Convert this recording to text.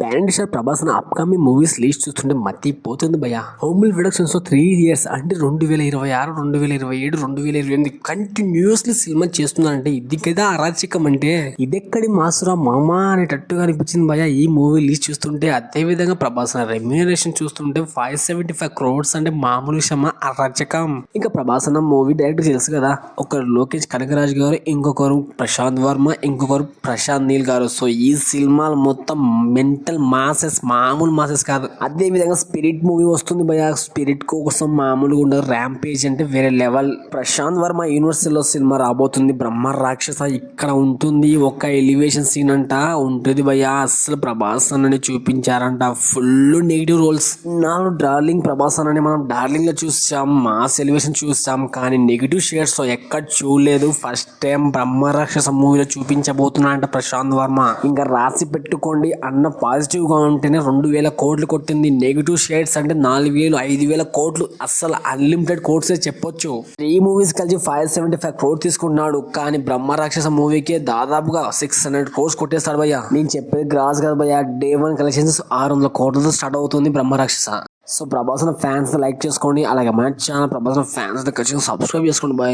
Pan star Prabhas upcoming movies list చూస్తుంటే మతిపోతుంది భయ్య. Homely productions లో 3 years అంటే 2026, 2027, 2028 కంటిన్యూస్లీ సినిమా చేస్తున్నారంటే ఇది కదా అరాచకం అంటే. ఇదెక్కడి మాసురా మామా అనేటట్టుగా అనిపించింది భయ్య ఈ మూవీ లిస్ట్ చూస్తుంటే. అదే విధంగా ప్రభాస్ రెమ్యూనరేషన్ చూస్తుంటే 575 crores అంటే మామూలు విషయమా, అరాచకం. ఇంకా ప్రభాస్ అన్న మూవీ డైరెక్టర్ తెలుసు కదా, ఒకరు లోకేష్ కనగరాజ్ గారు, ఇంకొకరు ప్రశాంత్ వర్మ, ఇంకొకరు ప్రశాంత్ నీల్ గారు. సో ఈ సినిమాలు మొత్తం మెంటల్ మాసెస్, మామూలు మాసెస్ కాదు. అదే విధంగా స్పిరిట్ మూవీ వస్తుంది భయ. స్పిరిట్ కోసం మామూలుగా ఉండదు, ర్యాంపేజ్ అంటే వేరే లెవెల్. ప్రశాంత్ వర్మ యూనివర్సిటీలో సినిమా రాబోతుంది బ్రహ్మ రాక్షస. ఇక్కడ ఉంటుంది ఒక ఎలివేషన్ సీన్ అంట ఉంటుంది భయ. అసలు ప్రభాస్ అన్నని చూపించారంట ఫుల్ నెగిటివ్ రోల్స్. నాలో డార్లింగ్ ప్రభాస్ అన్నని మనం డార్లింగ్ లో చూసాం, మాస్ ఎలివేషన్ చూసాం, కానీ నెగిటివ్ షేడ్స్ ఎక్కడ చూడలేదు. ఫస్ట్ టైం బ్రహ్మ రాక్షస మూవీలో చూపించబోతున్నా అంట ప్రశాంత్ వర్మ. ఇంకా రాసి పెట్టుకోండి అన్న పాజిటివ్ గా ఉంటేనే 2000 కోట్లు కొట్టింది. నెగిటివ్ షేడ్స్ అంటే 4000, 5000 కోట్లు. అసలు అన్లిమిటెడ్ కోట్స్ చెప్పొచ్చు. 3 movies కలిసి 575 crores తీసుకుంటున్నాడు. కానీ బ్రహ్మ రాక్షస మూవీకి దాదాపుగా 600 crores కొట్టేస్తాడు భయ్య. నేను చెప్పేది గ్రాస్ కదా భయ్య. Day 1 కలెక్షన్స్ 600 కోట్లతో స్టార్ట్ అవుతుంది బ్రహ్మ రాక్షస. సో ప్రభాస్ ఫ్యాన్స్ లైక్ చేసుకోండి, అలాగే మన ఛానల్ ప్రభాస్ ఫ్యాన్స్ ఖచ్చితంగా సబ్స్క్రైబ్ చేసుకోండి బాయ్.